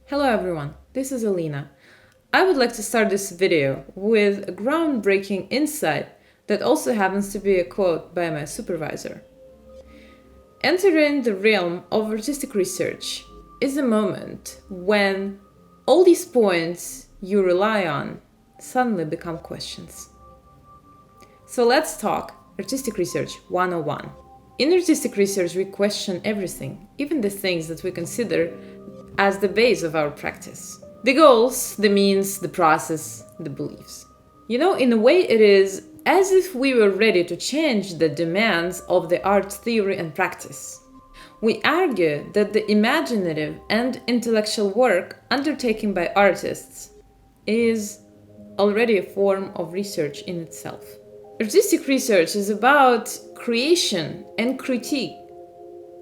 Hello everyone, this is Elina. I would like to start this video with a groundbreaking insight that also happens to be a quote by my supervisor. Entering the realm of artistic research is a moment when all these points you rely on suddenly become questions. So let's talk Artistic Research 101. In artistic research, we question everything, even the things that we consider as the base of our practice. The goals, the means, the process, the beliefs. In a way, it is as if we were ready to change the demands of the art theory and practice. We argue that the imaginative and intellectual work undertaken by artists is already a form of research in itself. Artistic research is about creation and critique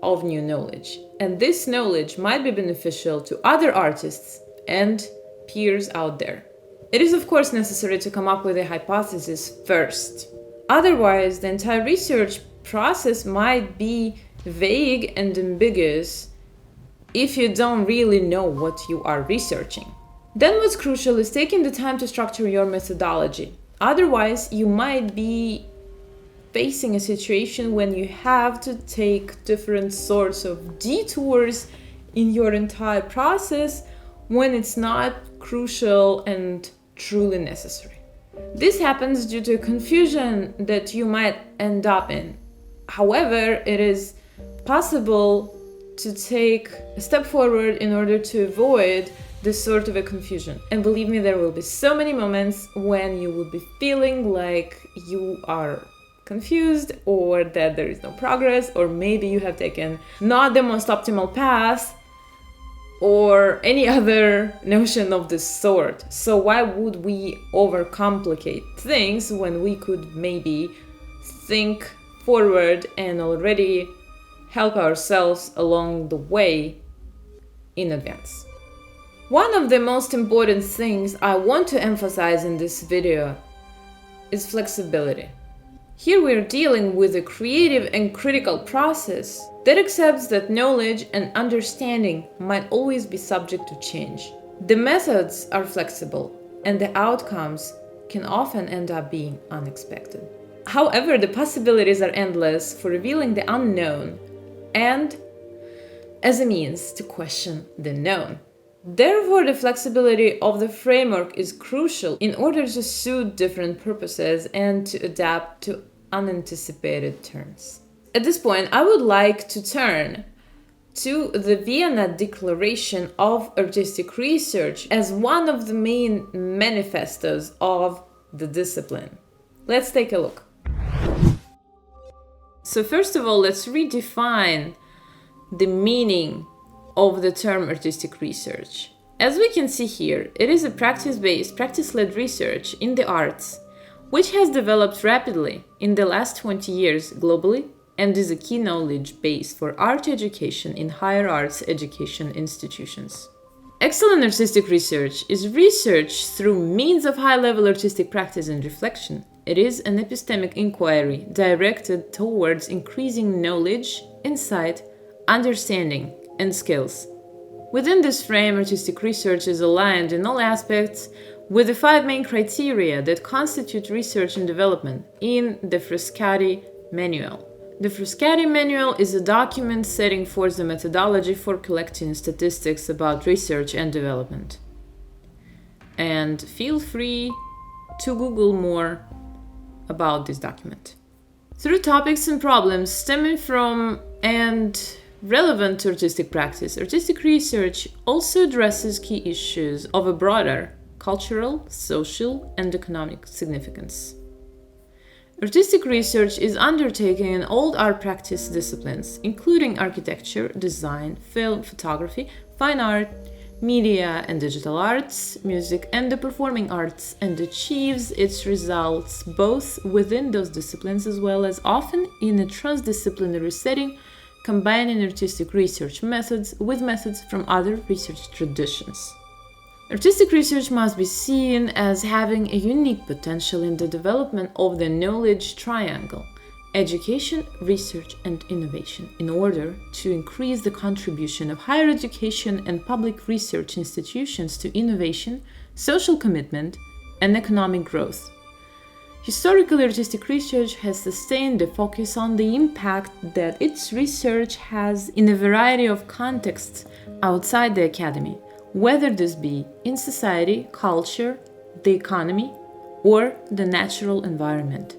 of new knowledge, and this knowledge might be beneficial to other artists and peers out there. It is of course necessary to come up with a hypothesis first. Otherwise, the entire research process might be vague and ambiguous if you don't really know what you are researching. Then what's crucial is taking the time to structure your methodology. Otherwise, you might be facing a situation when you have to take different sorts of detours in your entire process when it's not crucial and truly necessary. This happens due to confusion that you might end up in. However, it is possible to take a step forward in order to avoid this sort of a confusion. And believe me, there will be so many moments when you will be feeling like you are confused, or that there is no progress, or maybe you have taken not the most optimal path, or any other notion of this sort. So why would we overcomplicate things when we could maybe think forward and already help ourselves along the way in advance? One of the most important things I want to emphasize in this video is flexibility. Here we are dealing with a creative and critical process that accepts that knowledge and understanding might always be subject to change. The methods are flexible, and the outcomes can often end up being unexpected. However, the possibilities are endless for revealing the unknown and as a means to question the known. Therefore, the flexibility of the framework is crucial in order to suit different purposes and to adapt to unanticipated turns. At this point, I would like to turn to the Vienna Declaration of Artistic Research as one of the main manifestos of the discipline. Let's take a look. So first of all, let's redefine the meaning of the term artistic research. As we can see here, it is a practice-based, practice-led research in the arts, which has developed rapidly in the last 20 years globally and is a key knowledge base for art education in higher arts education institutions. Excellent artistic research is research through means of high-level artistic practice and reflection. It is an epistemic inquiry directed towards increasing knowledge, insight, understanding, and skills. Within this frame, artistic research is aligned in all aspects with the 5 main criteria that constitute research and development in the Frascati Manual. The Frascati Manual is a document setting forth the methodology for collecting statistics about research and development. And feel free to Google more about this document. Through topics and problems stemming from and relevant to artistic practice, artistic research also addresses key issues of a broader cultural, social, and economic significance. Artistic research is undertaken in all art practice disciplines, including architecture, design, film, photography, fine art, media and digital arts, music, and the performing arts, and achieves its results both within those disciplines as well as often in a transdisciplinary setting, combining artistic research methods with methods from other research traditions. Artistic research must be seen as having a unique potential in the development of the knowledge triangle education, research, and innovation in order to increase the contribution of higher education and public research institutions to innovation, social commitment, and economic growth. Historical artistic research has sustained the focus on the impact that its research has in a variety of contexts outside the academy, whether this be in society, culture, the economy, or the natural environment.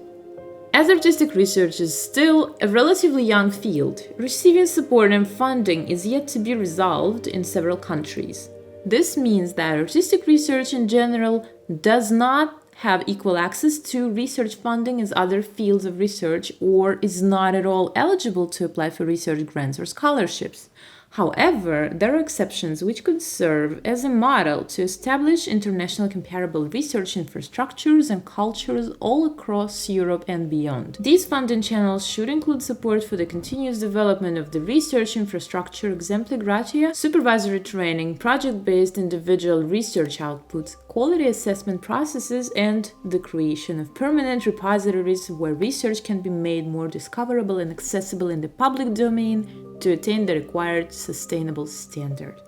As artistic research is still a relatively young field, receiving support and funding is yet to be resolved in several countries. This means that artistic research in general does not have equal access to research funding as other fields of research, or is not at all eligible to apply for research grants or scholarships. However, there are exceptions which could serve as a model to establish international comparable research infrastructures and cultures all across Europe and beyond. These funding channels should include support for the continuous development of the research infrastructure, exempli gratia, supervisory training, project-based individual research outputs, quality assessment processes, and the creation of permanent repositories where research can be made more discoverable and accessible in the public domain to attain the required sustainable standard.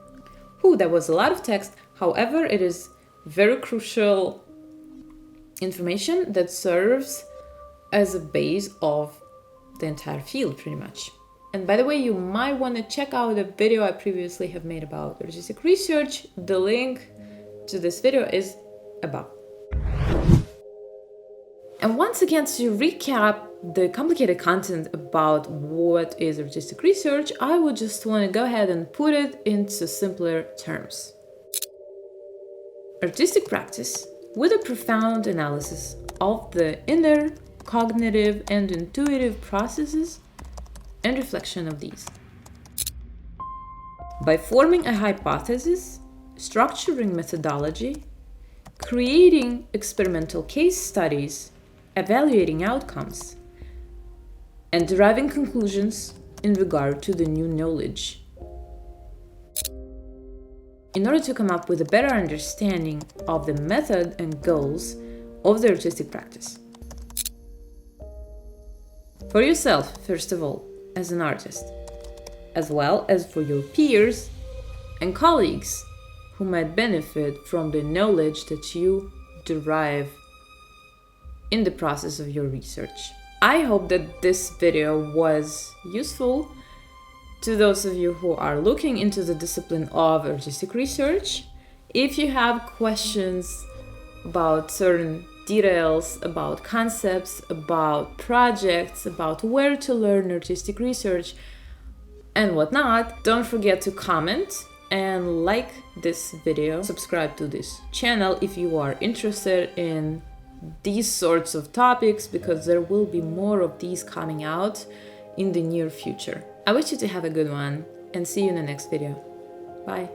That was a lot of text. However, it is very crucial information that serves as a base of the entire field, pretty much. And by the way, you might want to check out a video I previously have made about artistic research. The link to this video is above. And once again, to recap the complicated content about what is artistic research, I would just want to go ahead and put it into simpler terms. Artistic practice with a profound analysis of the inner, cognitive, and intuitive processes and reflection of these. By forming a hypothesis, structuring methodology, creating experimental case studies, evaluating outcomes, and deriving conclusions in regard to the new knowledge. In order to come up with a better understanding of the method and goals of the artistic practice. For yourself, first of all, as an artist, as well as for your peers and colleagues who might benefit from the knowledge that you derive in the process of your research. I hope that this video was useful to those of you who are looking into the discipline of artistic research. If you have questions about certain details, about concepts, about projects, about where to learn artistic research and whatnot, don't forget to comment and like this video. Subscribe to this channel if you are interested in these sorts of topics, because there will be more of these coming out in the near future. I wish you to have a good one and see you in the next video. Bye.